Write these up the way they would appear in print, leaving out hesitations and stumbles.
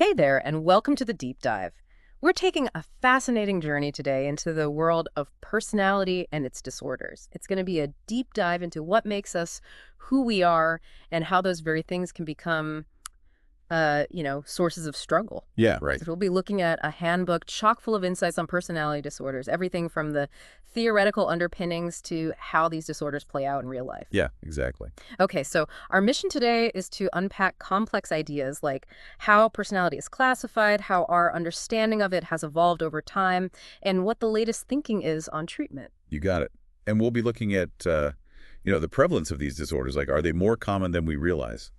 Hey there, and welcome to the Deep Dive. We're taking a fascinating journey today into the world of personality and its disorders. It's going to be a deep dive into what makes us who we are and how those very things can become, sources of struggle. Yeah, right. So we'll be looking at a handbook chock full of insights on personality disorders, everything from the theoretical underpinnings to how these disorders play out in real life. Yeah, exactly. Okay, so our mission today is to unpack complex ideas like how personality is classified, how our understanding of it has evolved over time, and what the latest thinking is on treatment. You got it. And we'll be looking at, the prevalence of these disorders. Like, are they more common than we realize?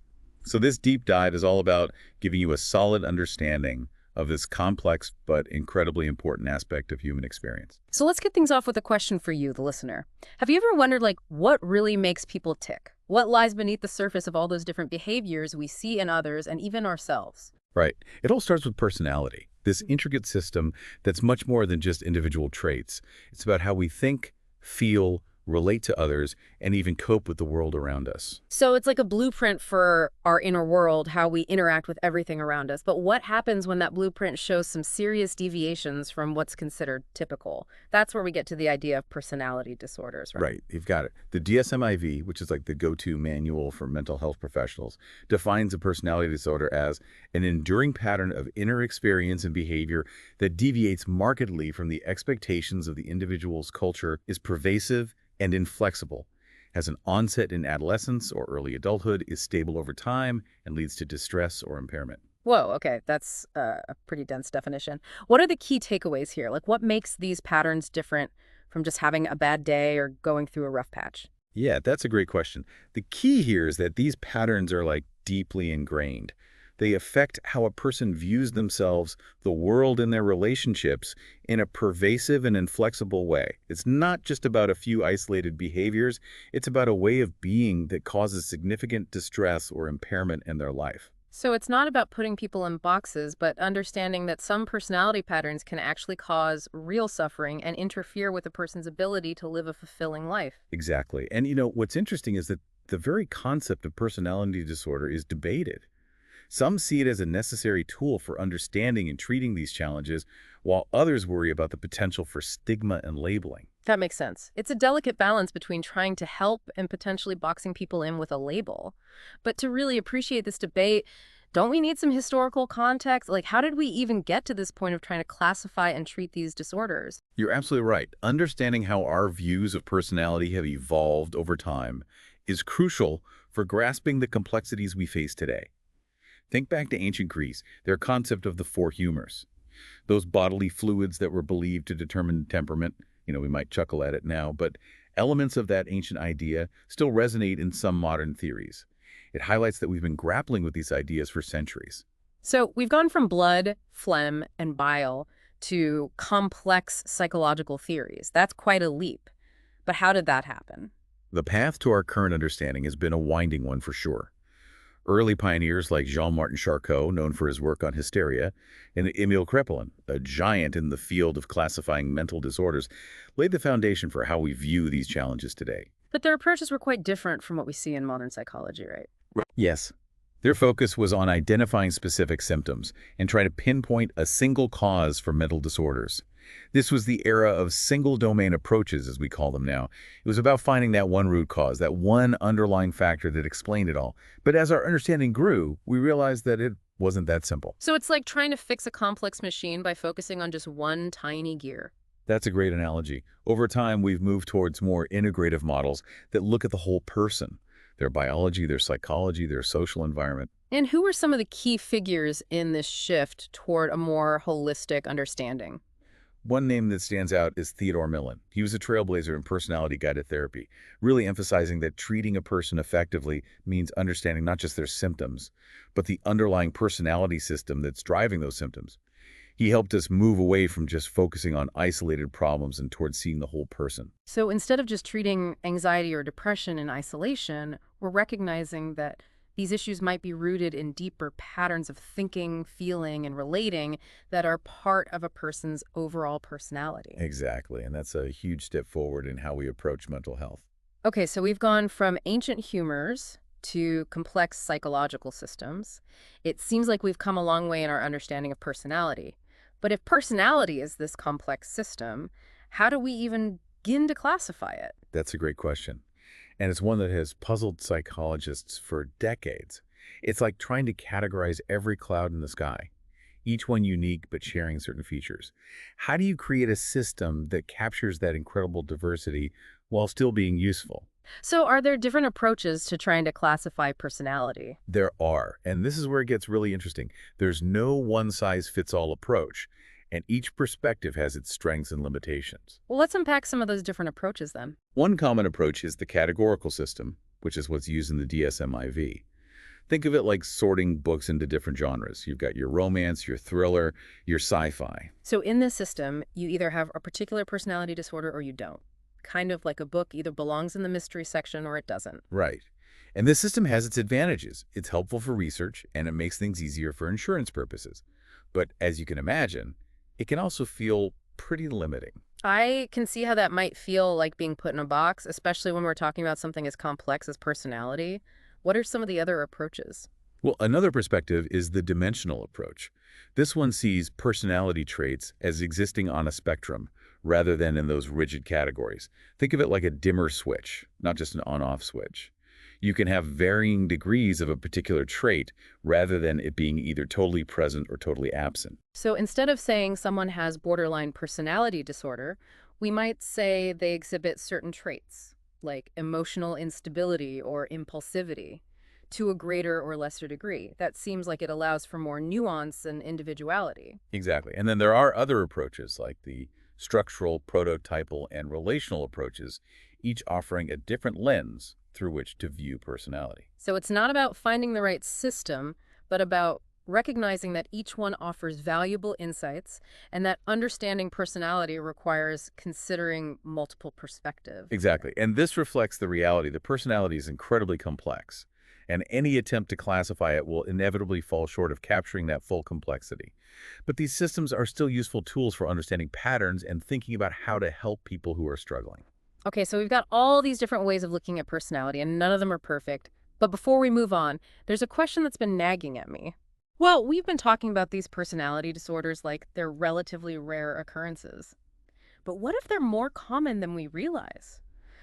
So this deep dive is all about giving you a solid understanding of this complex but incredibly important aspect of human experience. So let's get things off with a question for you, the listener. Have you ever wondered, what really makes people tick? What lies beneath the surface of all those different behaviors we see in others and even ourselves? Right. It all starts with personality, this intricate system that's much more than just individual traits. It's about how we think, feel, relate to others, and even cope with the world around us. So it's like a blueprint for our inner world, how we interact with everything around us. But what happens when that blueprint shows some serious deviations from what's considered typical? That's where we get to the idea of personality disorders, right? Right, you've got it. The DSM-IV, which is like the go-to manual for mental health professionals, defines a personality disorder as an enduring pattern of inner experience and behavior that deviates markedly from the expectations of the individual's culture, is pervasive and inflexible, has an onset in adolescence or early adulthood, is stable over time, and leads to distress or impairment. Whoa, okay, that's a pretty dense definition. What are the key takeaways here? Like, what makes these patterns different from just having a bad day or going through a rough patch? Yeah, that's a great question. The key here is that these patterns are like deeply ingrained. They affect how a person views themselves, the world, and their relationships in a pervasive and inflexible way. It's not just about a few isolated behaviors. It's about a way of being that causes significant distress or impairment in their life. So it's not about putting people in boxes, but understanding that some personality patterns can actually cause real suffering and interfere with a person's ability to live a fulfilling life. Exactly. And what's interesting is that the very concept of personality disorder is debated. Some see it as a necessary tool for understanding and treating these challenges, while others worry about the potential for stigma and labeling. That makes sense. It's a delicate balance between trying to help and potentially boxing people in with a label. But to really appreciate this debate, don't we need some historical context? Like, how did we even get to this point of trying to classify and treat these disorders? You're absolutely right. Understanding how our views of personality have evolved over time is crucial for grasping the complexities we face today. Think back to ancient Greece, their concept of the four humors. Those bodily fluids that were believed to determine temperament. We might chuckle at it now, but elements of that ancient idea still resonate in some modern theories. It highlights that we've been grappling with these ideas for centuries. So we've gone from blood, phlegm, and bile to complex psychological theories. That's quite a leap. But how did that happen? The path to our current understanding has been a winding one for sure. Early pioneers like Jean-Martin Charcot, known for his work on hysteria, and Emile Kraepelin, a giant in the field of classifying mental disorders, laid the foundation for how we view these challenges today. But their approaches were quite different from what we see in modern psychology, right? Yes. Their focus was on identifying specific symptoms and trying to pinpoint a single cause for mental disorders. This was the era of single-domain approaches, as we call them now. It was about finding that one root cause, that one underlying factor that explained it all. But as our understanding grew, we realized that it wasn't that simple. So it's like trying to fix a complex machine by focusing on just one tiny gear. That's a great analogy. Over time, we've moved towards more integrative models that look at the whole person, their biology, their psychology, their social environment. And who were some of the key figures in this shift toward a more holistic understanding? One name that stands out is Theodore Millon. He was a trailblazer in personality-guided therapy, really emphasizing that treating a person effectively means understanding not just their symptoms, but the underlying personality system that's driving those symptoms. He helped us move away from just focusing on isolated problems and towards seeing the whole person. So instead of just treating anxiety or depression in isolation, we're recognizing that these issues might be rooted in deeper patterns of thinking, feeling, and relating that are part of a person's overall personality. Exactly, and that's a huge step forward in how we approach mental health. Okay, so we've gone from ancient humors to complex psychological systems, it seems like we've come a long way in our understanding of personality. But if personality is this complex system, how do we even begin to classify it? That's a great question. And it's one that has puzzled psychologists for decades. It's like trying to categorize every cloud in the sky, each one unique but sharing certain features. How do you create a system that captures that incredible diversity while still being useful? So, are there different approaches to trying to classify personality? There are, and this is where it gets really interesting. There's no one-size-fits-all approach, and each perspective has its strengths and limitations. Well, let's unpack some of those different approaches then. One common approach is the categorical system, which is what's used in the DSM-IV. Think of it like sorting books into different genres. You've got your romance, your thriller, your sci-fi. So, in this system, you either have a particular personality disorder or you don't. Kind of like a book either belongs in the mystery section or it doesn't. Right. And this system has its advantages. It's helpful for research, and it makes things easier for insurance purposes. But as you can imagine, it can also feel pretty limiting. I can see how that might feel like being put in a box, especially when we're talking about something as complex as personality. What are some of the other approaches? Well, another perspective is the dimensional approach. This one sees personality traits as existing on a spectrum rather than in those rigid categories. Think of it like a dimmer switch, not just an on-off switch. You can have varying degrees of a particular trait rather than it being either totally present or totally absent. So instead of saying someone has borderline personality disorder, we might say they exhibit certain traits, like emotional instability or impulsivity, to a greater or lesser degree. That seems like it allows for more nuance and individuality. Exactly. And then there are other approaches like the structural, prototypal, and relational approaches, each offering a different lens through which to view personality. So it's not about finding the right system, but about recognizing that each one offers valuable insights and that understanding personality requires considering multiple perspectives. Exactly. And this reflects the reality that personality is incredibly complex, and any attempt to classify it will inevitably fall short of capturing that full complexity. But these systems are still useful tools for understanding patterns and thinking about how to help people who are struggling. Okay, so we've got all these different ways of looking at personality, and none of them are perfect. But before we move on, there's a question that's been nagging at me. Well, we've been talking about these personality disorders like they're relatively rare occurrences. But what if they're more common than we realize?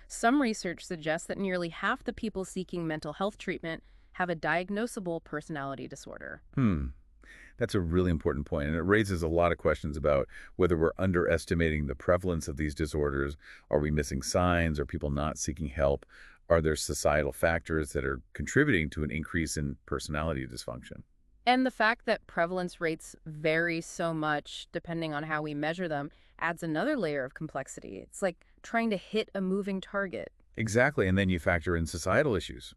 Some research suggests that nearly half the people seeking mental health treatment have a diagnosable personality disorder. That's a really important point, and it raises a lot of questions about whether we're underestimating the prevalence of these disorders. Are we missing signs? Are people not seeking help? Are there societal factors that are contributing to an increase in personality dysfunction? And the fact that prevalence rates vary so much depending on how we measure them adds another layer of complexity. It's like trying to hit a moving target. Exactly, and then you factor in societal issues,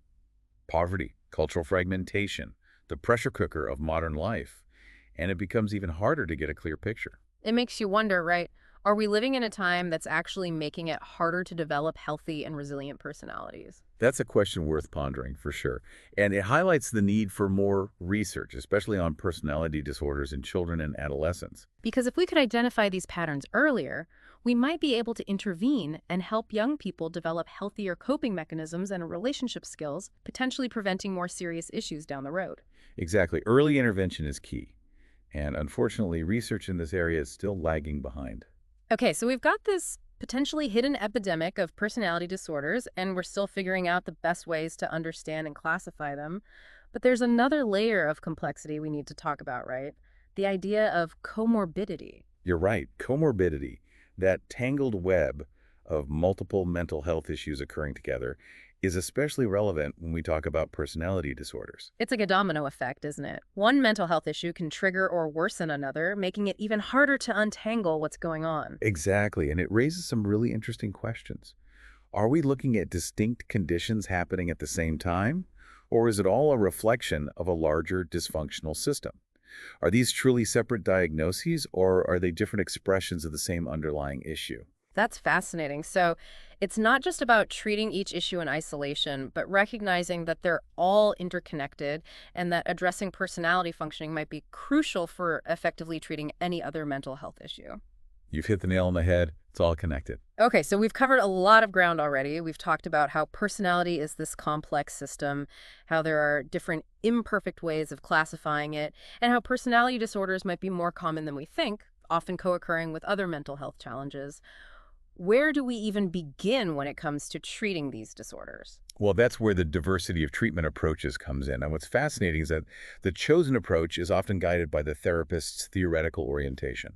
poverty, cultural fragmentation, the pressure cooker of modern life, and it becomes even harder to get a clear picture. It makes you wonder, right? Are we living in a time that's actually making it harder to develop healthy and resilient personalities? That's a question worth pondering, for sure. And it highlights the need for more research, especially on personality disorders in children and adolescents. Because if we could identify these patterns earlier, we might be able to intervene and help young people develop healthier coping mechanisms and relationship skills, potentially preventing more serious issues down the road. Exactly. Early intervention is key. And unfortunately, research in this area is still lagging behind. Okay, so we've got this potentially hidden epidemic of personality disorders, and we're still figuring out the best ways to understand and classify them. But there's another layer of complexity we need to talk about, right? The idea of comorbidity. You're right. Comorbidity, that tangled web of multiple mental health issues occurring together, is especially relevant when we talk about personality disorders. It's like a domino effect, isn't it? One mental health issue can trigger or worsen another, making it even harder to untangle what's going on. Exactly, and it raises some really interesting questions. Are we looking at distinct conditions happening at the same time? Or is it all a reflection of a larger dysfunctional system? Are these truly separate diagnoses, or are they different expressions of the same underlying issue? That's fascinating. So it's not just about treating each issue in isolation, but recognizing that they're all interconnected and that addressing personality functioning might be crucial for effectively treating any other mental health issue. You've hit the nail on the head. It's all connected. Okay, so we've covered a lot of ground already. We've talked about how personality is this complex system, how there are different imperfect ways of classifying it, and how personality disorders might be more common than we think, often co-occurring with other mental health challenges. Where do we even begin when it comes to treating these disorders? Well, that's where the diversity of treatment approaches comes in. And what's fascinating is that the chosen approach is often guided by the therapist's theoretical orientation.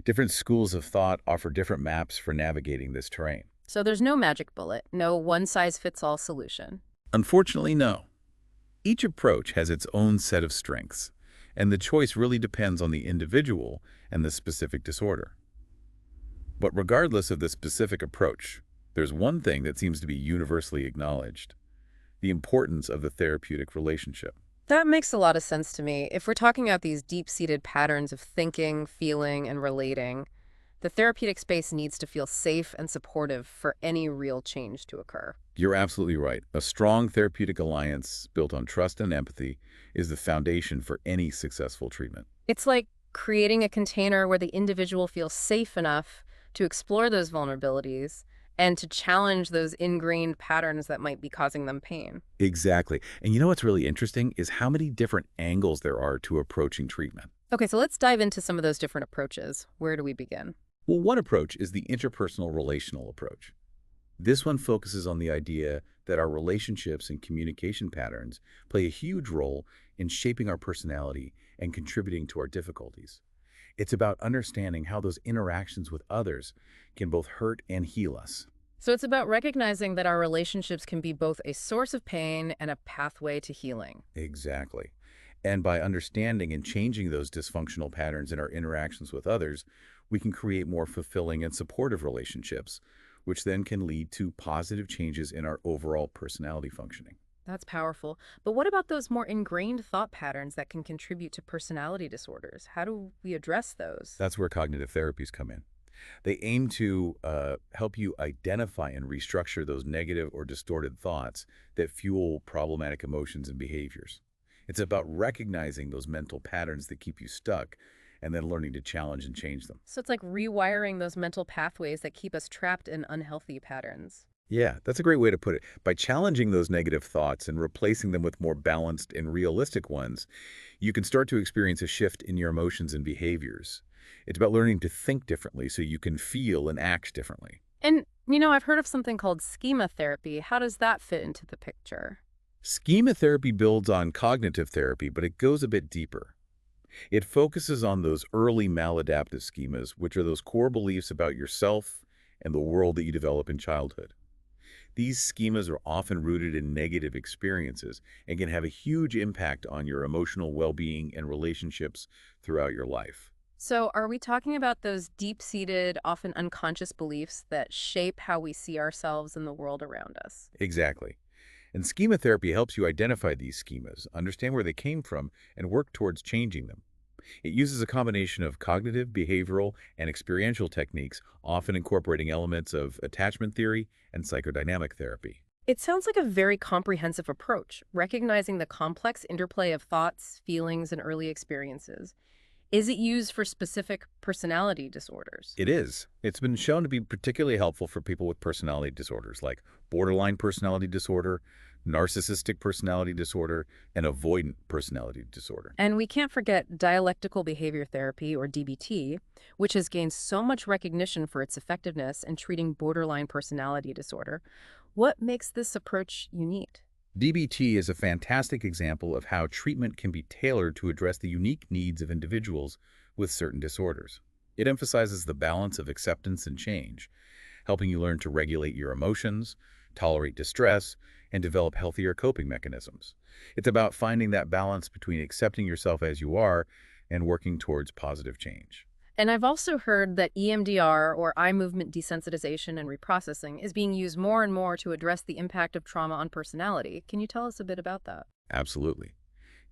Different schools of thought offer different maps for navigating this terrain. So there's no magic bullet, no one-size-fits-all solution. Unfortunately, no. Each approach has its own set of strengths, and the choice really depends on the individual and the specific disorder. But regardless of the specific approach, there's one thing that seems to be universally acknowledged: the importance of the therapeutic relationship. That makes a lot of sense to me. If we're talking about these deep-seated patterns of thinking, feeling, and relating, the therapeutic space needs to feel safe and supportive for any real change to occur. You're absolutely right. A strong therapeutic alliance built on trust and empathy is the foundation for any successful treatment. It's like creating a container where the individual feels safe enough to explore those vulnerabilities and to challenge those ingrained patterns that might be causing them pain. Exactly. And you know what's really interesting is how many different angles there are to approaching treatment. Okay, so let's dive into some of those different approaches. Where do we begin? Well, one approach is the interpersonal relational approach. This one focuses on the idea that our relationships and communication patterns play a huge role in shaping our personality and contributing to our difficulties. It's about understanding how those interactions with others can both hurt and heal us. So it's about recognizing that our relationships can be both a source of pain and a pathway to healing. Exactly. And by understanding and changing those dysfunctional patterns in our interactions with others, we can create more fulfilling and supportive relationships, which then can lead to positive changes in our overall personality functioning. That's powerful. But what about those more ingrained thought patterns that can contribute to personality disorders? How do we address those? That's where cognitive therapies come in. They aim to help you identify and restructure those negative or distorted thoughts that fuel problematic emotions and behaviors. It's about recognizing those mental patterns that keep you stuck and then learning to challenge and change them. So it's like rewiring those mental pathways that keep us trapped in unhealthy patterns. Yeah, that's a great way to put it. By challenging those negative thoughts and replacing them with more balanced and realistic ones, you can start to experience a shift in your emotions and behaviors. It's about learning to think differently so you can feel and act differently. And, I've heard of something called schema therapy. How does that fit into the picture? Schema therapy builds on cognitive therapy, but it goes a bit deeper. It focuses on those early maladaptive schemas, which are those core beliefs about yourself and the world that you develop in childhood. These schemas are often rooted in negative experiences and can have a huge impact on your emotional well-being and relationships throughout your life. So are we talking about those deep-seated, often unconscious beliefs that shape how we see ourselves and the world around us? Exactly. And schema therapy helps you identify these schemas, understand where they came from, and work towards changing them. It uses a combination of cognitive, behavioral, and experiential techniques, often incorporating elements of attachment theory and psychodynamic therapy. It sounds like a very comprehensive approach, recognizing the complex interplay of thoughts, feelings, and early experiences. Is it used for specific personality disorders? It is. It's been shown to be particularly helpful for people with personality disorders like borderline personality disorder, narcissistic personality disorder, and avoidant personality disorder. And we can't forget dialectical behavior therapy, or DBT, which has gained so much recognition for its effectiveness in treating borderline personality disorder. What makes this approach unique? DBT is a fantastic example of how treatment can be tailored to address the unique needs of individuals with certain disorders. It emphasizes the balance of acceptance and change, helping you learn to regulate your emotions, tolerate distress, and develop healthier coping mechanisms. It's about finding that balance between accepting yourself as you are and working towards positive change. And I've also heard that EMDR, or eye movement desensitization and reprocessing, is being used more and more to address the impact of trauma on personality. Can you tell us a bit about that? Absolutely.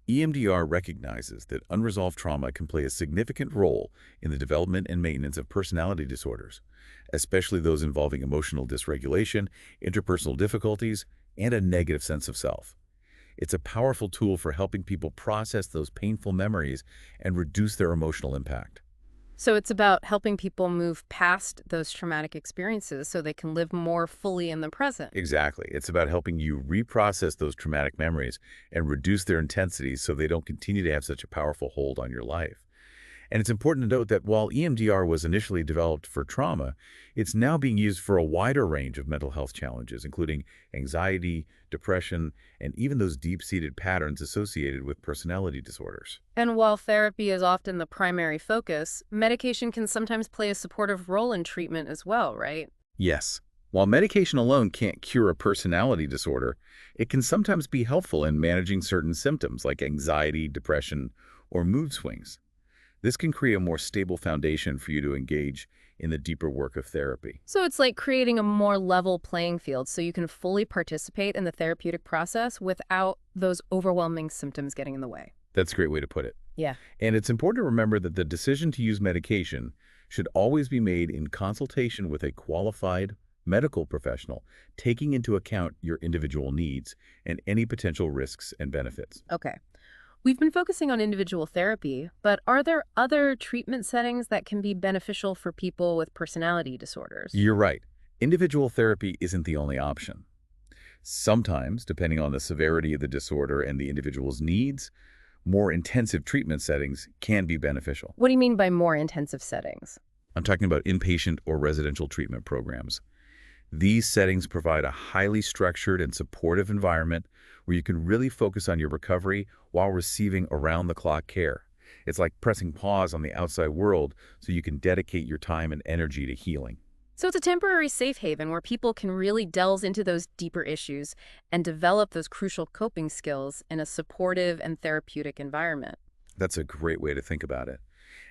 EMDR recognizes that unresolved trauma can play a significant role in the development and maintenance of personality disorders, especially those involving emotional dysregulation, interpersonal difficulties, and a negative sense of self. It's a powerful tool for helping people process those painful memories and reduce their emotional impact. So it's about helping people move past those traumatic experiences so they can live more fully in the present. Exactly. It's about helping you reprocess those traumatic memories and reduce their intensity so they don't continue to have such a powerful hold on your life. And it's important to note that while EMDR was initially developed for trauma, it's now being used for a wider range of mental health challenges, including anxiety, depression, and even those deep-seated patterns associated with personality disorders. And while therapy is often the primary focus, medication can sometimes play a supportive role in treatment as well, right? Yes. While medication alone can't cure a personality disorder, it can sometimes be helpful in managing certain symptoms like anxiety, depression, or mood swings. This can create a more stable foundation for you to engage in the deeper work of therapy. So it's like creating a more level playing field so you can fully participate in the therapeutic process without those overwhelming symptoms getting in the way. That's a great way to put it. Yeah. And it's important to remember that the decision to use medication should always be made in consultation with a qualified medical professional, taking into account your individual needs and any potential risks and benefits. Okay. We've been focusing on individual therapy, but are there other treatment settings that can be beneficial for people with personality disorders? You're right. Individual therapy isn't the only option. Sometimes, depending on the severity of the disorder and the individual's needs, more intensive treatment settings can be beneficial. What do you mean by more intensive settings? I'm talking about inpatient or residential treatment programs. These settings provide a highly structured and supportive environment where you can really focus on your recovery while receiving around-the-clock care. It's like pressing pause on the outside world so you can dedicate your time and energy to healing. So it's a temporary safe haven where people can really delve into those deeper issues and develop those crucial coping skills in a supportive and therapeutic environment. That's a great way to think about it.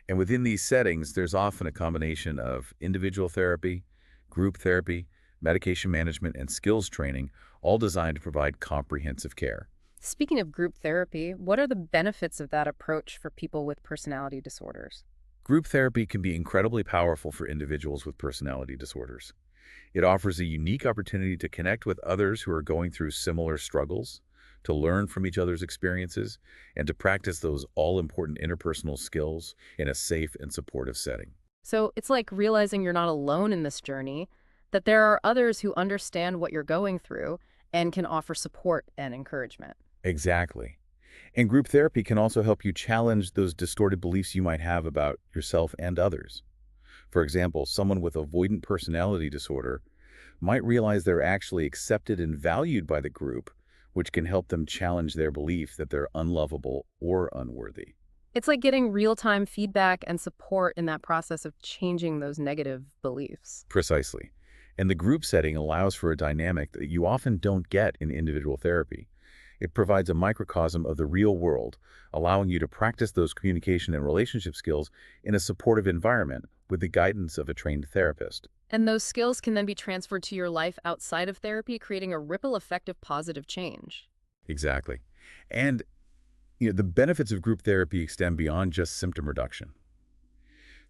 And within these settings, there's often a combination of individual therapy, group therapy, medication management, and skills training, all designed to provide comprehensive care. Speaking of group therapy, what are the benefits of that approach for people with personality disorders? Group therapy can be incredibly powerful for individuals with personality disorders. It offers a unique opportunity to connect with others who are going through similar struggles, to learn from each other's experiences, and to practice those all-important interpersonal skills in a safe and supportive setting. So it's like realizing you're not alone in this journey, that there are others who understand what you're going through and can offer support and encouragement. Exactly. And group therapy can also help you challenge those distorted beliefs you might have about yourself and others. For example, someone with avoidant personality disorder might realize they're actually accepted and valued by the group, which can help them challenge their belief that they're unlovable or unworthy. It's like getting real-time feedback and support in that process of changing those negative beliefs. Precisely. And the group setting allows for a dynamic that you often don't get in individual therapy. It provides a microcosm of the real world, allowing you to practice those communication and relationship skills in a supportive environment with the guidance of a trained therapist. And those skills can then be transferred to your life outside of therapy, creating a ripple effect of positive change. Exactly. And the benefits of group therapy extend beyond just symptom reduction.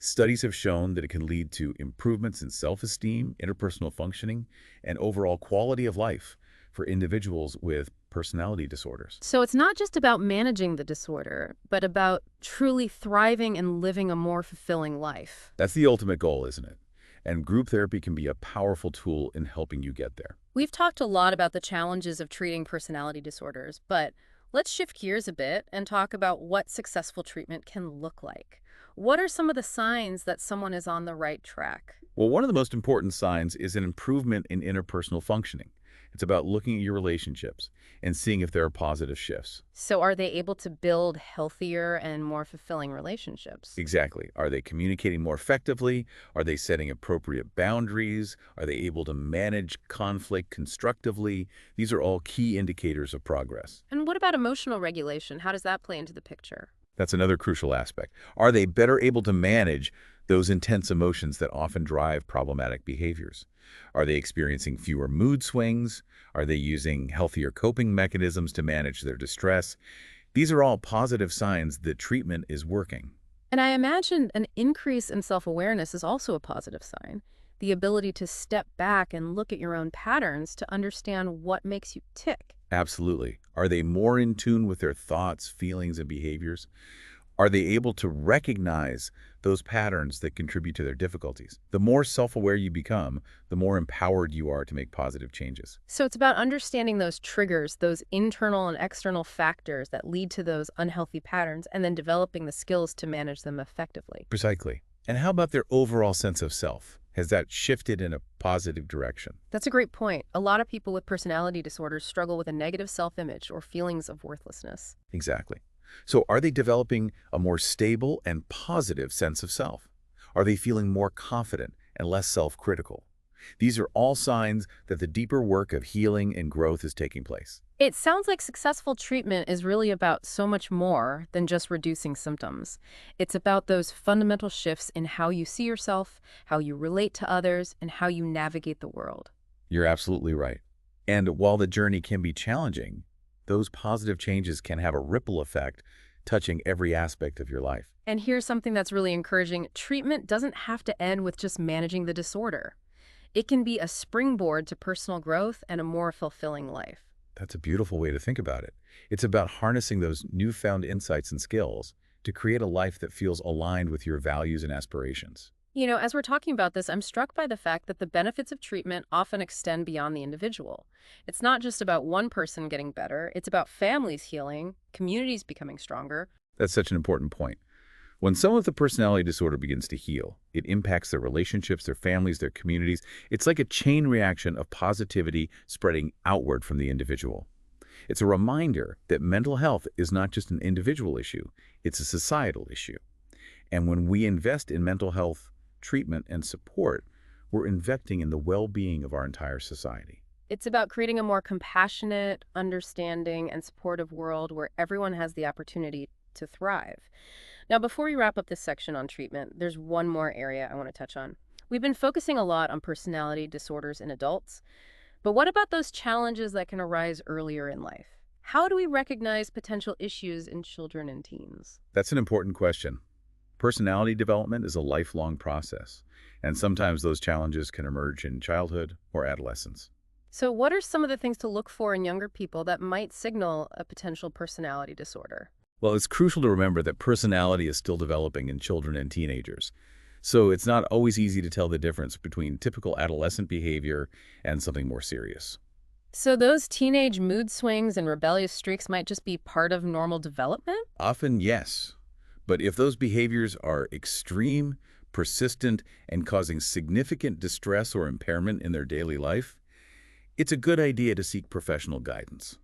Studies have shown that it can lead to improvements in self-esteem, interpersonal functioning, and overall quality of life for individuals with personality disorders. So it's not just about managing the disorder, but about truly thriving and living a more fulfilling life. That's the ultimate goal, isn't it? And group therapy can be a powerful tool in helping you get there. We've talked a lot about the challenges of treating personality disorders, but let's shift gears a bit and talk about what successful treatment can look like. What are some of the signs that someone is on the right track? Well, one of the most important signs is an improvement in interpersonal functioning. It's about looking at your relationships and seeing if there are positive shifts. So are they able to build healthier and more fulfilling relationships? Exactly. Are they communicating more effectively? Are they setting appropriate boundaries? Are they able to manage conflict constructively? These are all key indicators of progress. And what about emotional regulation? How does that play into the picture? That's another crucial aspect. Are they better able to manage those intense emotions that often drive problematic behaviors? Are they experiencing fewer mood swings? Are they using healthier coping mechanisms to manage their distress? These are all positive signs that treatment is working. And I imagine an increase in self-awareness is also a positive sign. The ability to step back and look at your own patterns to understand what makes you tick. Absolutely. Are they more in tune with their thoughts, feelings, and behaviors? Are they able to recognize those patterns that contribute to their difficulties? The more self-aware you become, the more empowered you are to make positive changes. So it's about understanding those triggers, those internal and external factors that lead to those unhealthy patterns, and then developing the skills to manage them effectively. Precisely. And how about their overall sense of self? Has that shifted in a positive direction? That's a great point. A lot of people with personality disorders struggle with a negative self-image or feelings of worthlessness. Exactly. So are they developing a more stable and positive sense of self? Are they feeling more confident and less self-critical? These are all signs that the deeper work of healing and growth is taking place. It sounds like successful treatment is really about so much more than just reducing symptoms. It's about those fundamental shifts in how you see yourself, how you relate to others, and how you navigate the world. You're absolutely right. And while the journey can be challenging, those positive changes can have a ripple effect, touching every aspect of your life. And here's something that's really encouraging. Treatment doesn't have to end with just managing the disorder. It can be a springboard to personal growth and a more fulfilling life. That's a beautiful way to think about it. It's about harnessing those newfound insights and skills to create a life that feels aligned with your values and aspirations. You know, as we're talking about this, I'm struck by the fact that the benefits of treatment often extend beyond the individual. It's not just about one person getting better, it's about families healing, communities becoming stronger. That's such an important point. When someone with a personality disorder begins to heal, it impacts their relationships, their families, their communities. It's like a chain reaction of positivity spreading outward from the individual. It's a reminder that mental health is not just an individual issue, it's a societal issue. And when we invest in mental health treatment and support, we're investing in the well-being of our entire society. It's about creating a more compassionate, understanding, and supportive world where everyone has the opportunity to thrive. Now, before we wrap up this section on treatment, there's one more area I want to touch on. We've been focusing a lot on personality disorders in adults, but what about those challenges that can arise earlier in life? How do we recognize potential issues in children and teens? That's an important question. Personality development is a lifelong process, and sometimes those challenges can emerge in childhood or adolescence. So what are some of the things to look for in younger people that might signal a potential personality disorder? Well, it's crucial to remember that personality is still developing in children and teenagers. So it's not always easy to tell the difference between typical adolescent behavior and something more serious. So those teenage mood swings and rebellious streaks might just be part of normal development? Often, yes. But if those behaviors are extreme, persistent, and causing significant distress or impairment in their daily life, it's a good idea to seek professional guidance.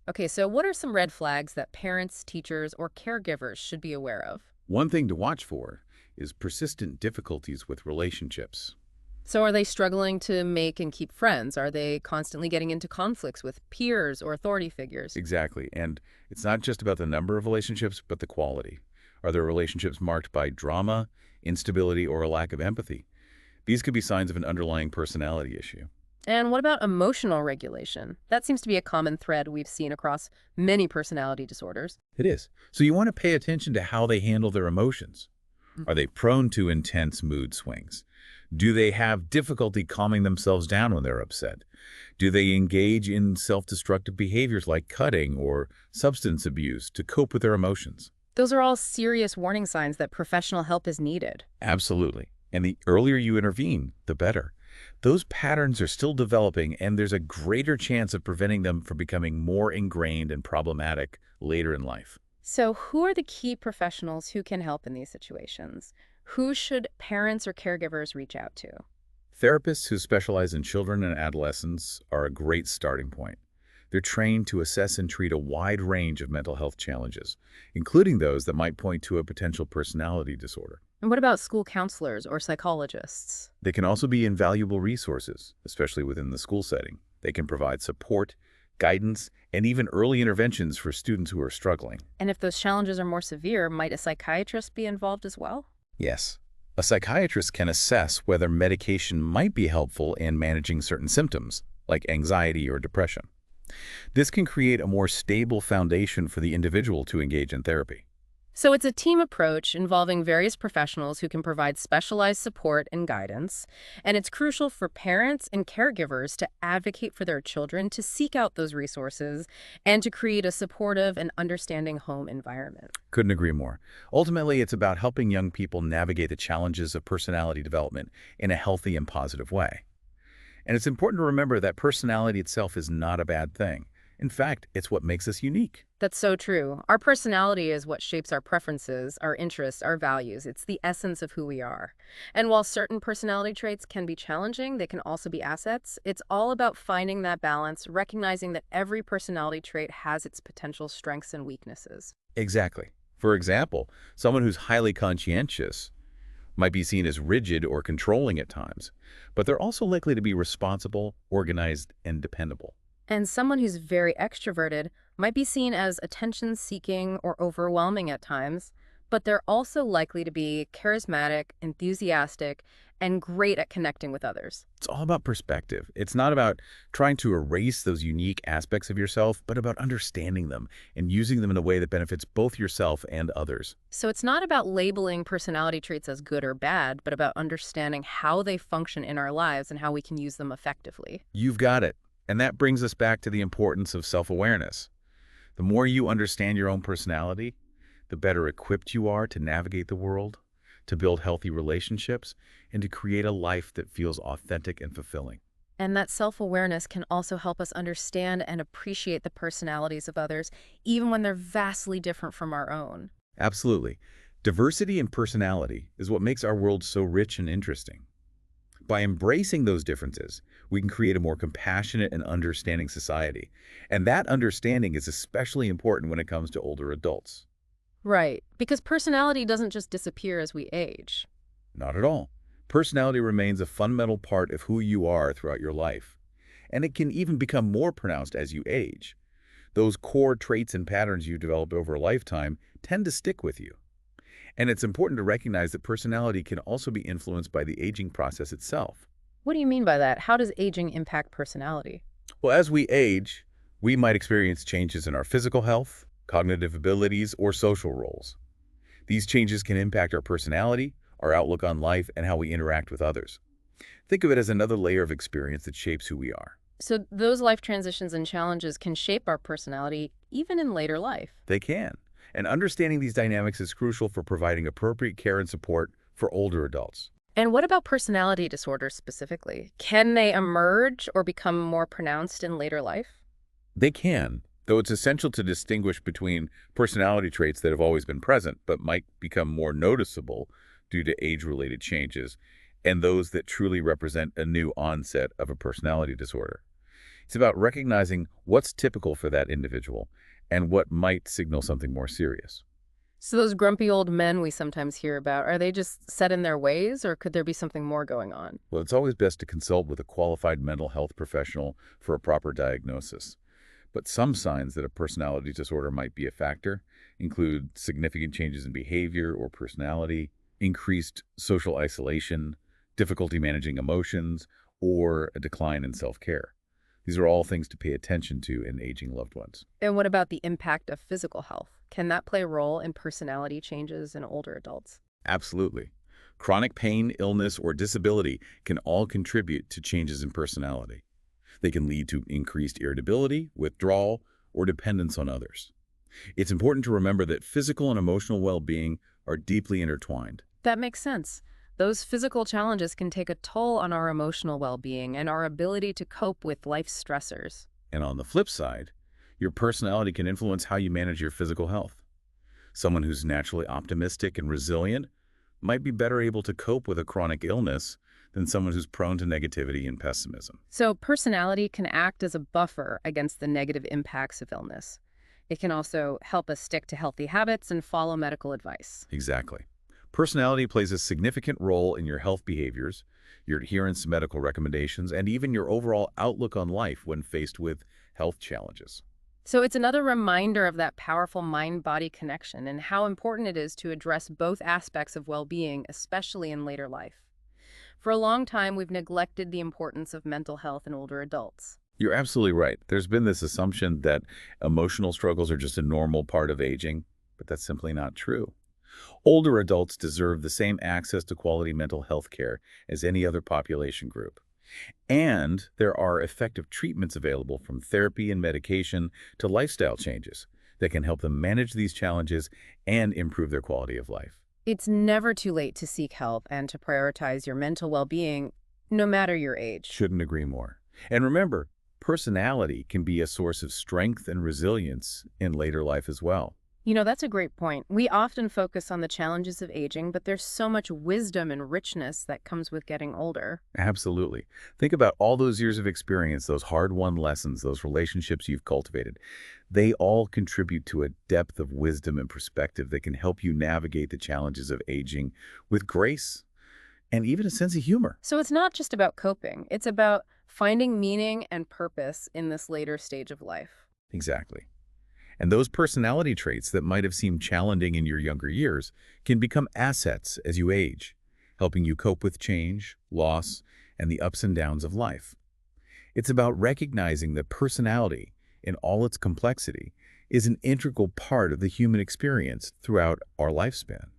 Okay, so what are some red flags that parents, teachers, or caregivers should be aware of? One thing to watch for is persistent difficulties with relationships. So are they struggling to make and keep friends? Are they constantly getting into conflicts with peers or authority figures? Exactly. And it's not just about the number of relationships, but the quality. Are their relationships marked by drama, instability, or a lack of empathy? These could be signs of an underlying personality issue. And what about emotional regulation? That seems to be a common thread we've seen across many personality disorders. It is. So you want to pay attention to how they handle their emotions. Are they prone to intense mood swings? Do they have difficulty calming themselves down when they're upset? Do they engage in self-destructive behaviors like cutting or substance abuse to cope with their emotions? Those are all serious warning signs that professional help is needed. Absolutely. And the earlier you intervene, the better. Those patterns are still developing, and there's a greater chance of preventing them from becoming more ingrained and problematic later in life. So who are the key professionals who can help in these situations? Who should parents or caregivers reach out to? Therapists who specialize in children and adolescents are a great starting point. They're trained to assess and treat a wide range of mental health challenges, including those that might point to a potential personality disorder. And what about school counselors or psychologists? They can also be invaluable resources, especially within the school setting. They can provide support, guidance, and even early interventions for students who are struggling. And if those challenges are more severe, might a psychiatrist be involved as well? Yes. A psychiatrist can assess whether medication might be helpful in managing certain symptoms, like anxiety or depression. This can create a more stable foundation for the individual to engage in therapy. So it's a team approach involving various professionals who can provide specialized support and guidance. And it's crucial for parents and caregivers to advocate for their children, to seek out those resources, and to create a supportive and understanding home environment. Couldn't agree more. Ultimately, it's about helping young people navigate the challenges of personality development in a healthy and positive way. And it's important to remember that personality itself is not a bad thing. In fact, it's what makes us unique. That's so true. Our personality is what shapes our preferences, our interests, our values. It's the essence of who we are. And while certain personality traits can be challenging, they can also be assets. It's all about finding that balance, recognizing that every personality trait has its potential strengths and weaknesses. Exactly. For example, someone who's highly conscientious might be seen as rigid or controlling at times, but they're also likely to be responsible, organized, and dependable. And someone who's very extroverted might be seen as attention-seeking or overwhelming at times, but they're also likely to be charismatic, enthusiastic, and great at connecting with others. It's all about perspective. It's not about trying to erase those unique aspects of yourself, but about understanding them and using them in a way that benefits both yourself and others. So it's not about labeling personality traits as good or bad, but about understanding how they function in our lives and how we can use them effectively. You've got it. And that brings us back to the importance of self-awareness. The more you understand your own personality, the better equipped you are to navigate the world, to build healthy relationships, and to create a life that feels authentic and fulfilling. And that self-awareness can also help us understand and appreciate the personalities of others, even when they're vastly different from our own. Absolutely. Diversity in personality is what makes our world so rich and interesting. By embracing those differences, we can create a more compassionate and understanding society. And that understanding is especially important when it comes to older adults. Right, because personality doesn't just disappear as we age. Not at all. Personality remains a fundamental part of who you are throughout your life. And it can even become more pronounced as you age. Those core traits and patterns you developed over a lifetime tend to stick with you. And it's important to recognize that personality can also be influenced by the aging process itself. What do you mean by that? How does aging impact personality? Well, as we age, we might experience changes in our physical health, cognitive abilities, or social roles. These changes can impact our personality, our outlook on life, and how we interact with others. Think of it as another layer of experience that shapes who we are. So those life transitions and challenges can shape our personality even in later life. They can. And understanding these dynamics is crucial for providing appropriate care and support for older adults. And what about personality disorders specifically? Can they emerge or become more pronounced in later life? They can, though it's essential to distinguish between personality traits that have always been present but might become more noticeable due to age-related changes and those that truly represent a new onset of a personality disorder. It's about recognizing what's typical for that individual and what might signal something more serious. So those grumpy old men we sometimes hear about, are they just set in their ways, or could there be something more going on? Well, it's always best to consult with a qualified mental health professional for a proper diagnosis. But some signs that a personality disorder might be a factor include significant changes in behavior or personality, increased social isolation, difficulty managing emotions, or a decline in self-care. These are all things to pay attention to in aging loved ones. And what about the impact of physical health? Can that play a role in personality changes in older adults? Absolutely. Chronic pain, illness, or disability can all contribute to changes in personality. They can lead to increased irritability, withdrawal, or dependence on others. It's important to remember that physical and emotional well-being are deeply intertwined. That makes sense. Those physical challenges can take a toll on our emotional well-being and our ability to cope with life's stressors. And on the flip side, your personality can influence how you manage your physical health. Someone who's naturally optimistic and resilient might be better able to cope with a chronic illness than someone who's prone to negativity and pessimism. So personality can act as a buffer against the negative impacts of illness. It can also help us stick to healthy habits and follow medical advice. Exactly. Personality plays a significant role in your health behaviors, your adherence to medical recommendations, and even your overall outlook on life when faced with health challenges. So it's another reminder of that powerful mind-body connection and how important it is to address both aspects of well-being, especially in later life. For a long time, we've neglected the importance of mental health in older adults. You're absolutely right. There's been this assumption that emotional struggles are just a normal part of aging. but that's simply not true. Older adults deserve the same access to quality mental health care as any other population group. And there are effective treatments available from therapy and medication to lifestyle changes that can help them manage these challenges and improve their quality of life. It's never too late to seek help and to prioritize your mental well-being, no matter your age. Shouldn't agree more. And remember, personality can be a source of strength and resilience in later life as well. That's a great point. We often focus on the challenges of aging, but there's so much wisdom and richness that comes with getting older. Absolutely. Think about all those years of experience, those hard-won lessons, those relationships you've cultivated. They all contribute to a depth of wisdom and perspective that can help you navigate the challenges of aging with grace and even a sense of humor. So it's not just about coping. It's about finding meaning and purpose in this later stage of life. Exactly. And those personality traits that might have seemed challenging in your younger years can become assets as you age, helping you cope with change, loss, and the ups and downs of life. It's about recognizing that personality, in all its complexity, is an integral part of the human experience throughout our lifespan.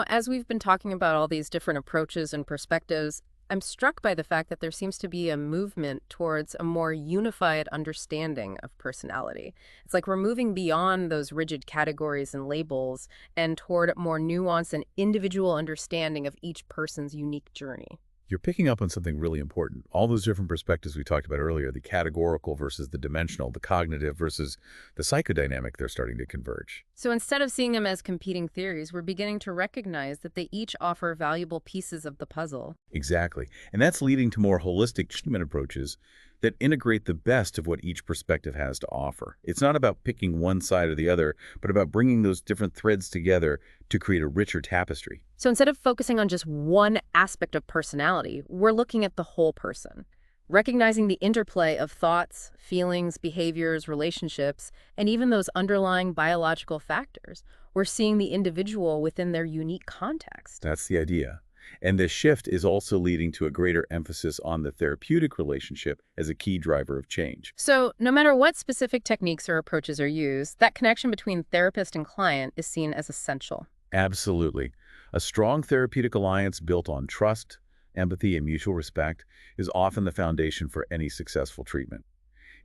As we've been talking about all these different approaches and perspectives, I'm struck by the fact that there seems to be a movement towards a more unified understanding of personality. It's like we're moving beyond those rigid categories and labels and toward a more nuanced and individual understanding of each person's unique journey. You're picking up on something really important. All those different perspectives we talked about earlier, the categorical versus the dimensional, the cognitive versus the psychodynamic, they're starting to converge. So instead of seeing them as competing theories, we're beginning to recognize that they each offer valuable pieces of the puzzle. Exactly. And that's leading to more holistic treatment approaches that integrate the best of what each perspective has to offer. It's not about picking one side or the other, but about bringing those different threads together to create a richer tapestry. So instead of focusing on just one aspect of personality, we're looking at the whole person, recognizing the interplay of thoughts, feelings, behaviors, relationships, and even those underlying biological factors. We're seeing the individual within their unique context. That's the idea. And this shift is also leading to a greater emphasis on the therapeutic relationship as a key driver of change. So no matter what specific techniques or approaches are used, that connection between therapist and client is seen as essential. Absolutely. A strong therapeutic alliance built on trust, empathy, and mutual respect is often the foundation for any successful treatment.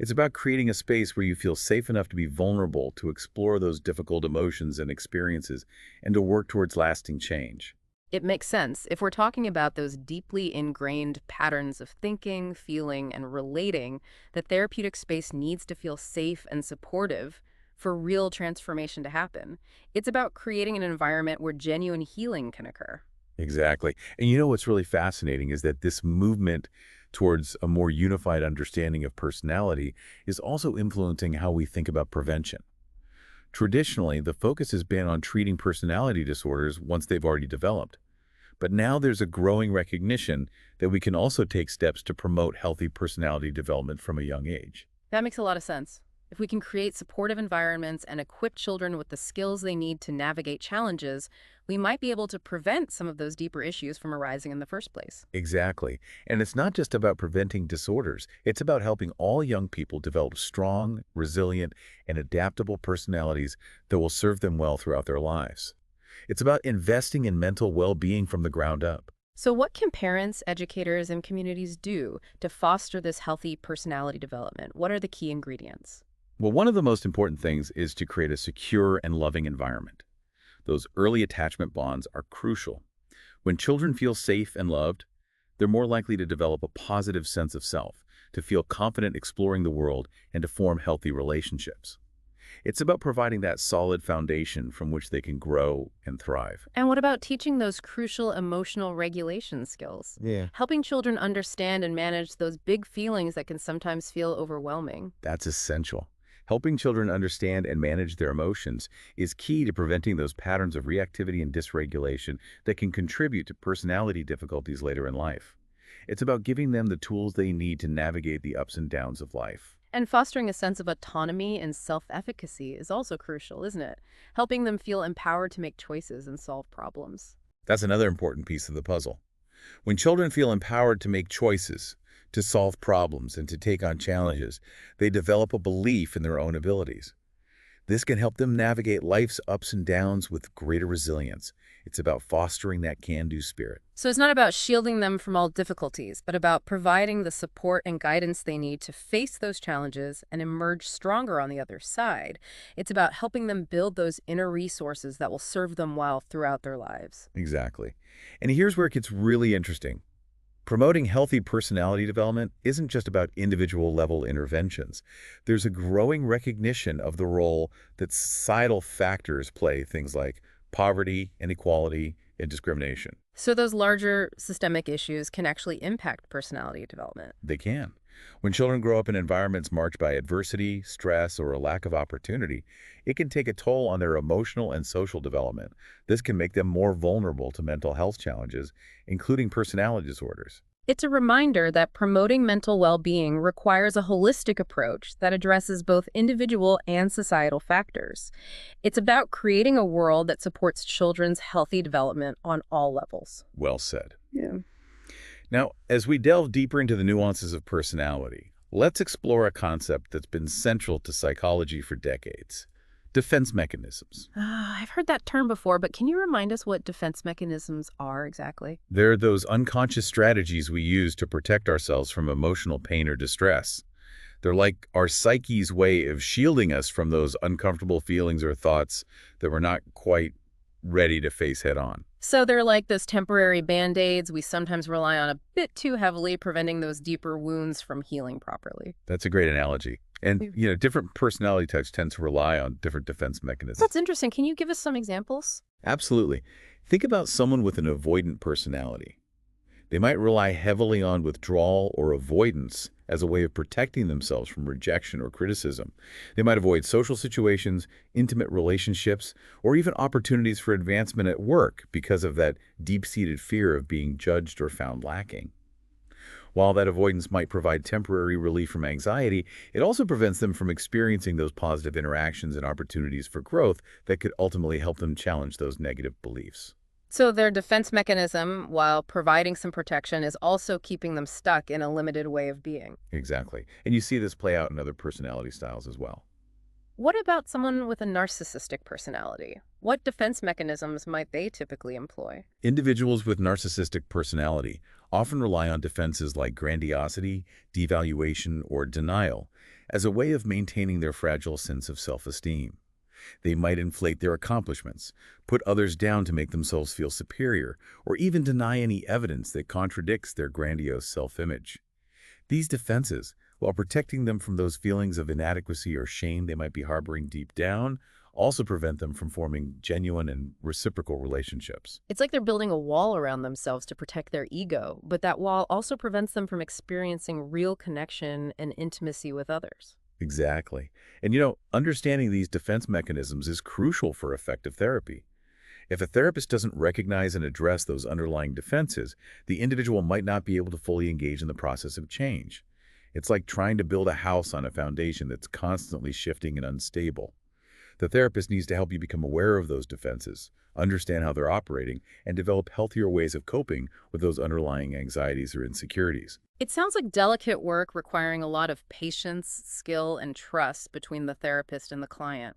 It's about creating a space where you feel safe enough to be vulnerable, to explore those difficult emotions and experiences, and to work towards lasting change. It makes sense. If we're talking about those deeply ingrained patterns of thinking, feeling, and relating, the therapeutic space needs to feel safe and supportive for real transformation to happen. It's about creating an environment where genuine healing can occur. Exactly. And you know what's really fascinating is that this movement towards a more unified understanding of personality is also influencing how we think about prevention. Traditionally, the focus has been on treating personality disorders once they've already developed. But now there's a growing recognition that we can also take steps to promote healthy personality development from a young age. That makes a lot of sense. If we can create supportive environments and equip children with the skills they need to navigate challenges, we might be able to prevent some of those deeper issues from arising in the first place. Exactly. And it's not just about preventing disorders. It's about helping all young people develop strong, resilient, and adaptable personalities that will serve them well throughout their lives. It's about investing in mental well-being from the ground up. So what can parents, educators, and communities do to foster this healthy personality development? What are the key ingredients? Well, one of the most important things is to create a secure and loving environment. Those early attachment bonds are crucial. When children feel safe and loved, they're more likely to develop a positive sense of self, to feel confident exploring the world, and to form healthy relationships. It's about providing that solid foundation from which they can grow and thrive. And what about teaching those crucial emotional regulation skills? Yeah. Helping children understand and manage those big feelings that can sometimes feel overwhelming. That's essential. Helping children understand and manage their emotions is key to preventing those patterns of reactivity and dysregulation that can contribute to personality difficulties later in life. It's about giving them the tools they need to navigate the ups and downs of life. And fostering a sense of autonomy and self-efficacy is also crucial, isn't it? Helping them feel empowered to make choices and solve problems. That's another important piece of the puzzle. When children feel empowered to make choices, to solve problems, and to take on challenges, they develop a belief in their own abilities. This can help them navigate life's ups and downs with greater resilience. It's about fostering that can-do spirit. So it's not about shielding them from all difficulties, but about providing the support and guidance they need to face those challenges and emerge stronger on the other side. It's about helping them build those inner resources that will serve them well throughout their lives. Exactly. And here's where it gets really interesting. Promoting healthy personality development isn't just about individual-level interventions. There's a growing recognition of the role that societal factors play, things like poverty, inequality, and discrimination. So those larger systemic issues can actually impact personality development. They can. When children grow up in environments marked by adversity, stress, or a lack of opportunity, it can take a toll on their emotional and social development. This can make them more vulnerable to mental health challenges, including personality disorders. It's a reminder that promoting mental well-being requires a holistic approach that addresses both individual and societal factors. It's about creating a world that supports children's healthy development on all levels. Well said. Yeah. Now, as we delve deeper into the nuances of personality, let's explore a concept that's been central to psychology for decades: defense mechanisms. I've heard that term before, but can you remind us what defense mechanisms are exactly? They're those unconscious strategies we use to protect ourselves from emotional pain or distress. They're like our psyche's way of shielding us from those uncomfortable feelings or thoughts that we're not quite ready to face head on. So they're like those temporary band-aids we sometimes rely on a bit too heavily, preventing those deeper wounds from healing properly. That's a great analogy. And, Mm. different personality types tend to rely on different defense mechanisms. That's interesting. Can you give us some examples? Absolutely. Think about someone with an avoidant personality. They might rely heavily on withdrawal or avoidance as a way of protecting themselves from rejection or criticism. They might avoid social situations, intimate relationships, or even opportunities for advancement at work because of that deep-seated fear of being judged or found lacking. While that avoidance might provide temporary relief from anxiety, it also prevents them from experiencing those positive interactions and opportunities for growth that could ultimately help them challenge those negative beliefs. So their defense mechanism, while providing some protection, is also keeping them stuck in a limited way of being. Exactly. And you see this play out in other personality styles as well. What about someone with a narcissistic personality? What defense mechanisms might they typically employ? Individuals with narcissistic personality often rely on defenses like grandiosity, devaluation, or denial as a way of maintaining their fragile sense of self-esteem. They might inflate their accomplishments, put others down to make themselves feel superior, or even deny any evidence that contradicts their grandiose self-image. These defenses, while protecting them from those feelings of inadequacy or shame they might be harboring deep down, also prevent them from forming genuine and reciprocal relationships. It's like they're building a wall around themselves to protect their ego, but that wall also prevents them from experiencing real connection and intimacy with others. Exactly. And understanding these defense mechanisms is crucial for effective therapy. If a therapist doesn't recognize and address those underlying defenses, the individual might not be able to fully engage in the process of change. It's like trying to build a house on a foundation that's constantly shifting and unstable. The therapist needs to help you become aware of those defenses, understand how they're operating, and develop healthier ways of coping with those underlying anxieties or insecurities. It sounds like delicate work requiring a lot of patience, skill, and trust between the therapist and the client.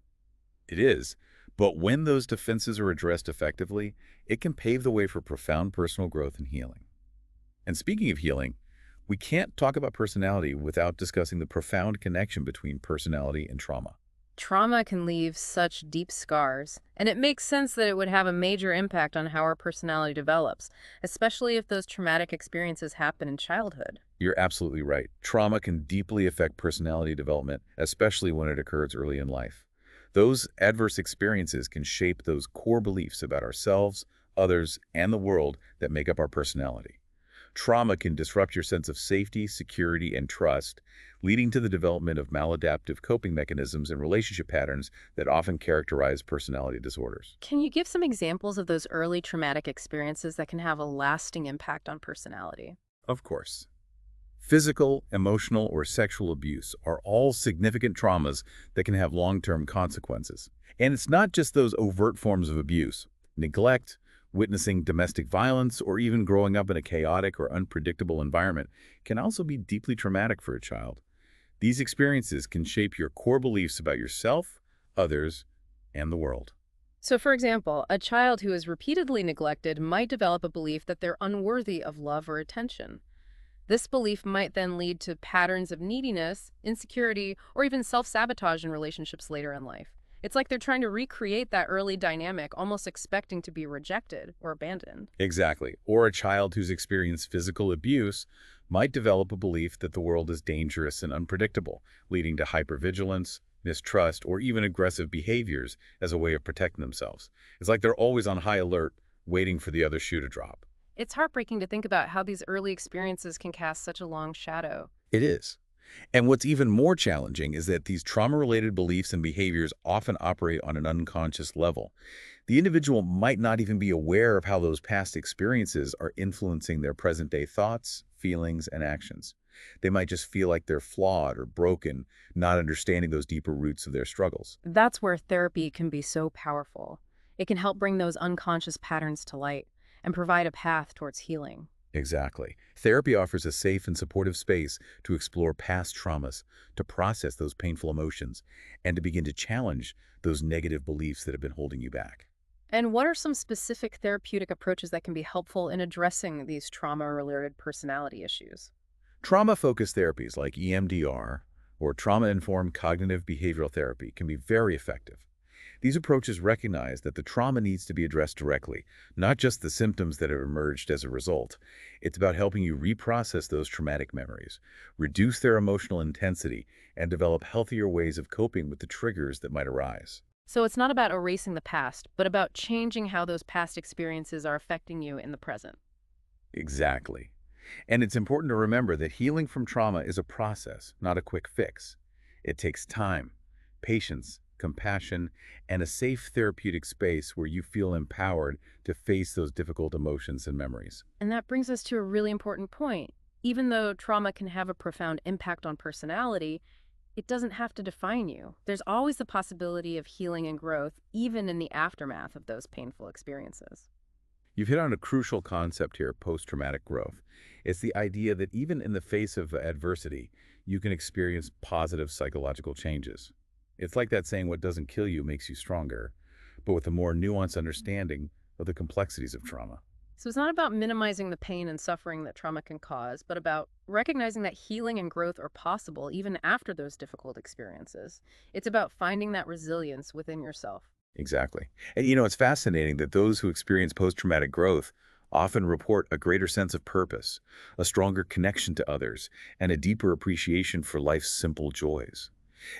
It is, but when those defenses are addressed effectively, it can pave the way for profound personal growth and healing. And speaking of healing, we can't talk about personality without discussing the profound connection between personality and trauma. Trauma can leave such deep scars, and it makes sense that it would have a major impact on how our personality develops, especially if those traumatic experiences happen in childhood. You're absolutely right. Trauma can deeply affect personality development, especially when it occurs early in life. Those adverse experiences can shape those core beliefs about ourselves, others, and the world that make up our personality. Trauma can disrupt your sense of safety, security, and trust, leading to the development of maladaptive coping mechanisms and relationship patterns that often characterize personality disorders. Can you give some examples of those early traumatic experiences that can have a lasting impact on personality? Of course. Physical, emotional, or sexual abuse are all significant traumas that can have long-term consequences. And it's not just those overt forms of abuse. Neglect, witnessing domestic violence, or even growing up in a chaotic or unpredictable environment can also be deeply traumatic for a child. These experiences can shape your core beliefs about yourself, others, and the world. So, for example, a child who is repeatedly neglected might develop a belief that they're unworthy of love or attention. This belief might then lead to patterns of neediness, insecurity, or even self-sabotage in relationships later in life. It's like they're trying to recreate that early dynamic, almost expecting to be rejected or abandoned. Exactly. Or a child who's experienced physical abuse might develop a belief that the world is dangerous and unpredictable, leading to hypervigilance, mistrust, or even aggressive behaviors as a way of protecting themselves. It's like they're always on high alert, waiting for the other shoe to drop. It's heartbreaking to think about how these early experiences can cast such a long shadow. It is. And what's even more challenging is that these trauma-related beliefs and behaviors often operate on an unconscious level. The individual might not even be aware of how those past experiences are influencing their present-day thoughts, feelings, and actions. They might just feel like they're flawed or broken, not understanding those deeper roots of their struggles. That's where therapy can be so powerful. It can help bring those unconscious patterns to light and provide a path towards healing. Exactly. Therapy offers a safe and supportive space to explore past traumas, to process those painful emotions, and to begin to challenge those negative beliefs that have been holding you back. And what are some specific therapeutic approaches that can be helpful in addressing these trauma-related personality issues? Trauma-focused therapies like EMDR or trauma-informed cognitive behavioral therapy can be very effective. These approaches recognize that the trauma needs to be addressed directly, not just the symptoms that have emerged as a result. It's about helping you reprocess those traumatic memories, reduce their emotional intensity, and develop healthier ways of coping with the triggers that might arise. So it's not about erasing the past, but about changing how those past experiences are affecting you in the present. Exactly. And it's important to remember that healing from trauma is a process, not a quick fix. It takes time, patience, compassion, and a safe therapeutic space where you feel empowered to face those difficult emotions and memories. And that brings us to a really important point. Even though trauma can have a profound impact on personality, it doesn't have to define you. There's always the possibility of healing and growth, even in the aftermath of those painful experiences. You've hit on a crucial concept here, post-traumatic growth. It's the idea that even in the face of adversity, you can experience positive psychological changes. It's like that saying, what doesn't kill you makes you stronger, but with a more nuanced understanding of the complexities of trauma. So it's not about minimizing the pain and suffering that trauma can cause, but about recognizing that healing and growth are possible even after those difficult experiences. It's about finding that resilience within yourself. Exactly. And you know, it's fascinating that those who experience post-traumatic growth often report a greater sense of purpose, a stronger connection to others, and a deeper appreciation for life's simple joys.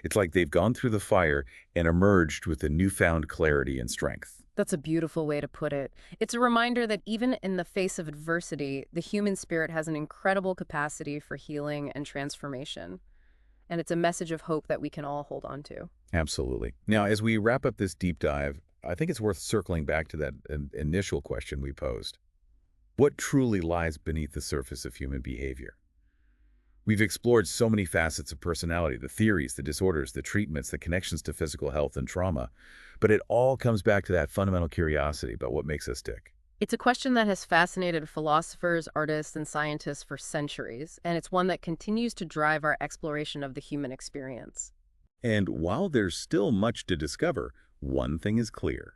It's like they've gone through the fire and emerged with a newfound clarity and strength. That's a beautiful way to put it. It's a reminder that even in the face of adversity, the human spirit has an incredible capacity for healing and transformation. And it's a message of hope that we can all hold on to. Absolutely. Now, as we wrap up this deep dive, I think it's worth circling back to that initial question we posed. What truly lies beneath the surface of human behavior? We've explored so many facets of personality, the theories, the disorders, the treatments, the connections to physical health and trauma, but it all comes back to that fundamental curiosity about what makes us tick. It's a question that has fascinated philosophers, artists, and scientists for centuries, and it's one that continues to drive our exploration of the human experience. And while there's still much to discover, one thing is clear.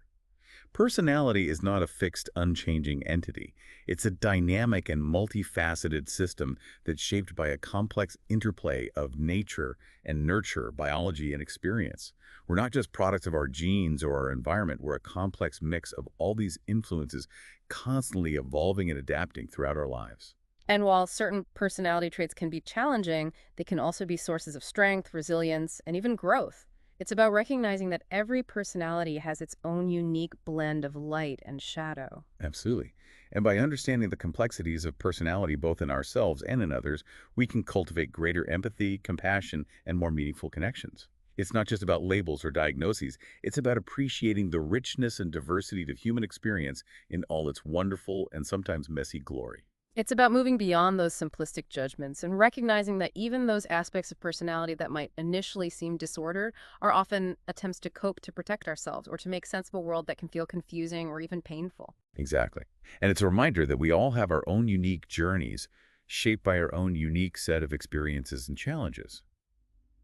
Personality is not a fixed, unchanging entity. It's a dynamic and multifaceted system that's shaped by a complex interplay of nature and nurture, biology and experience. We're not just products of our genes or our environment. We're a complex mix of all these influences constantly evolving and adapting throughout our lives. And while certain personality traits can be challenging, they can also be sources of strength, resilience, and even growth. It's about recognizing that every personality has its own unique blend of light and shadow. Absolutely. And by understanding the complexities of personality both in ourselves and in others, we can cultivate greater empathy, compassion, and more meaningful connections. It's not just about labels or diagnoses. It's about appreciating the richness and diversity of human experience in all its wonderful and sometimes messy glory. It's about moving beyond those simplistic judgments and recognizing that even those aspects of personality that might initially seem disordered are often attempts to cope to protect ourselves or to make sense of a world that can feel confusing or even painful. Exactly. And it's a reminder that we all have our own unique journeys, shaped by our own unique set of experiences and challenges.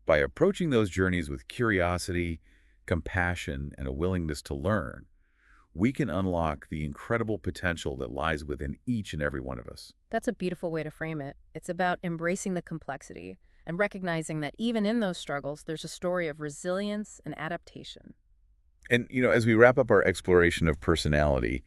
By approaching those journeys with curiosity, compassion, and a willingness to learn, we can unlock the incredible potential that lies within each and every one of us. That's a beautiful way to frame it. It's about embracing the complexity and recognizing that even in those struggles, there's a story of resilience and adaptation. And, as we wrap up our exploration of personality,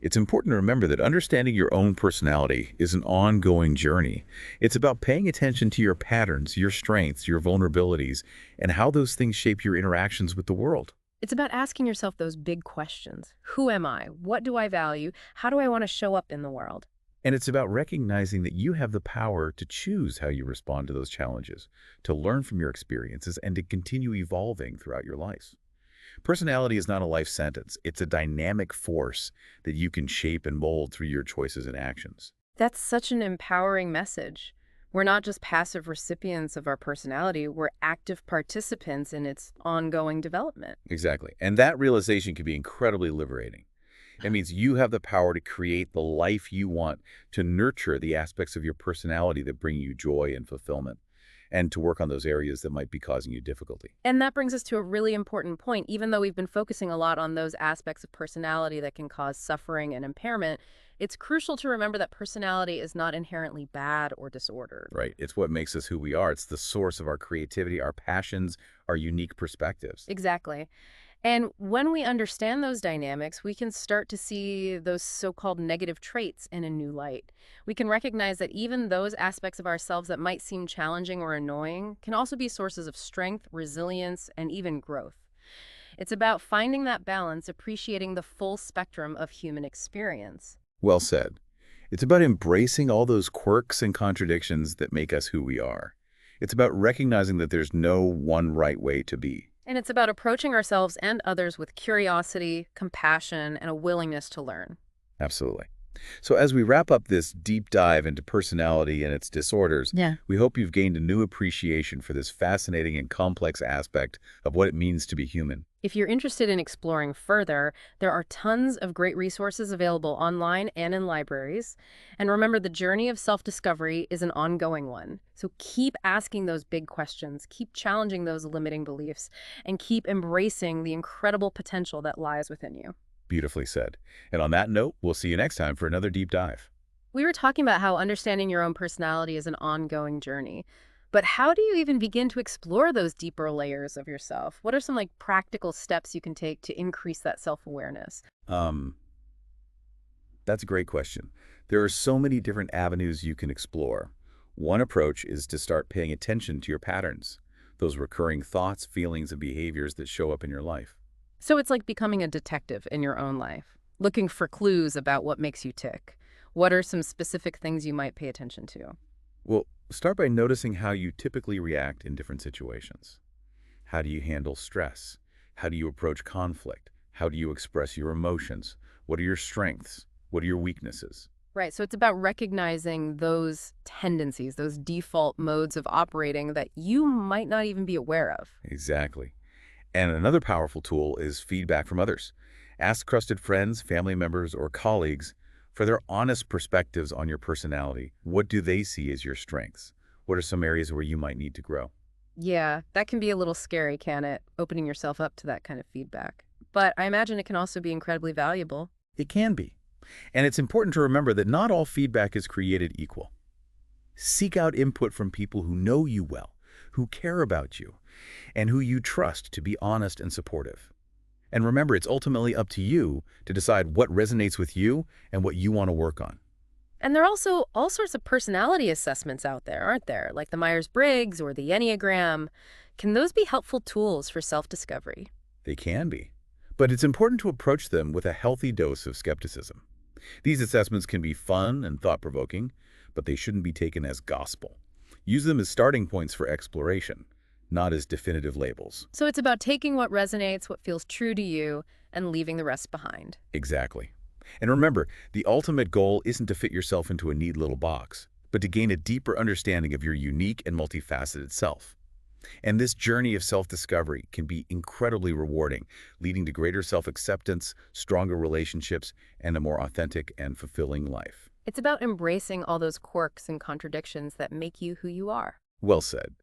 it's important to remember that understanding your own personality is an ongoing journey. It's about paying attention to your patterns, your strengths, your vulnerabilities, and how those things shape your interactions with the world. It's about asking yourself those big questions. Who am I? What do I value? How do I want to show up in the world? And it's about recognizing that you have the power to choose how you respond to those challenges, to learn from your experiences, and to continue evolving throughout your life. Personality is not a life sentence. It's a dynamic force that you can shape and mold through your choices and actions. That's such an empowering message. We're not just passive recipients of our personality, we're active participants in its ongoing development. Exactly. And that realization can be incredibly liberating. It means you have the power to create the life you want, to nurture the aspects of your personality that bring you joy and fulfillment, and to work on those areas that might be causing you difficulty. And that brings us to a really important point. Even though we've been focusing a lot on those aspects of personality that can cause suffering and impairment, it's crucial to remember that personality is not inherently bad or disordered. Right. It's what makes us who we are. It's the source of our creativity, our passions, our unique perspectives. Exactly. And when we understand those dynamics, we can start to see those so-called negative traits in a new light. We can recognize that even those aspects of ourselves that might seem challenging or annoying can also be sources of strength, resilience, and even growth. It's about finding that balance, appreciating the full spectrum of human experience. Well said. It's about embracing all those quirks and contradictions that make us who we are. It's about recognizing that there's no one right way to be. And it's about approaching ourselves and others with curiosity, compassion, and a willingness to learn. Absolutely. So as we wrap up this deep dive into personality and its disorders, Yeah. we hope you've gained a new appreciation for this fascinating and complex aspect of what it means to be human. If you're interested in exploring further, there are tons of great resources available online and in libraries. And remember, the journey of self-discovery is an ongoing one. So keep asking those big questions, keep challenging those limiting beliefs, and keep embracing the incredible potential that lies within you. Beautifully said. And on that note, we'll see you next time for another deep dive. We were talking about how understanding your own personality is an ongoing journey. But how do you even begin to explore those deeper layers of yourself? What are some practical steps you can take to increase that self-awareness? That's a great question. There are so many different avenues you can explore. One approach is to start paying attention to your patterns, those recurring thoughts, feelings, and behaviors that show up in your life. So it's like becoming a detective in your own life, looking for clues about what makes you tick. What are some specific things you might pay attention to? Well, start by noticing how you typically react in different situations. How do you handle stress? How do you approach conflict? How do you express your emotions? What are your strengths? What are your weaknesses? Right, so it's about recognizing those tendencies, those default modes of operating that you might not even be aware of. Exactly. And another powerful tool is feedback from others. Ask trusted friends, family members, or colleagues for their honest perspectives on your personality. What do they see as your strengths? What are some areas where you might need to grow? Yeah, that can be a little scary, can it? Opening yourself up to that kind of feedback. But I imagine it can also be incredibly valuable. It can be. And it's important to remember that not all feedback is created equal. Seek out input from people who know you well, who care about you, and who you trust to be honest and supportive. And remember, it's ultimately up to you to decide what resonates with you and what you want to work on. And there are also all sorts of personality assessments out there, aren't there? Like the Myers-Briggs or the Enneagram. Can those be helpful tools for self-discovery? They can be. But it's important to approach them with a healthy dose of skepticism. These assessments can be fun and thought-provoking, but they shouldn't be taken as gospel. Use them as starting points for exploration, not as definitive labels. So it's about taking what resonates, what feels true to you, and leaving the rest behind. Exactly. And remember, the ultimate goal isn't to fit yourself into a neat little box, but to gain a deeper understanding of your unique and multifaceted self. And this journey of self-discovery can be incredibly rewarding, leading to greater self-acceptance, stronger relationships, and a more authentic and fulfilling life. It's about embracing all those quirks and contradictions that make you who you are. Well said.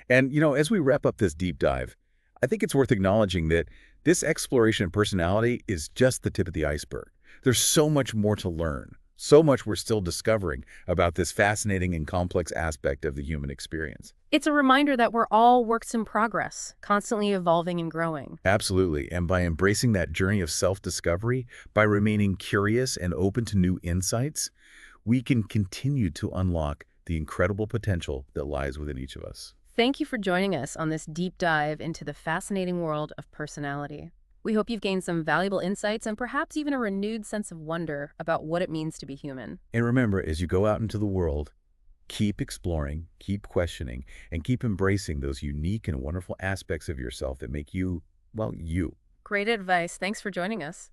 And, as we wrap up this deep dive, I think it's worth acknowledging that This exploration of personality is just the tip of the iceberg. There's so much more to learn, so much we're still discovering about this fascinating and complex aspect of the human experience. It's a reminder that we're all works in progress, constantly evolving and growing. Absolutely. And by embracing that journey of self-discovery, by remaining curious and open to new insights, we can continue to unlock the incredible potential that lies within each of us. Thank you for joining us on this deep dive into the fascinating world of personality. We hope you've gained some valuable insights and perhaps even a renewed sense of wonder about what it means to be human. And remember, as you go out into the world, keep exploring, keep questioning, and keep embracing those unique and wonderful aspects of yourself that make you, well, you. Great advice. Thanks for joining us.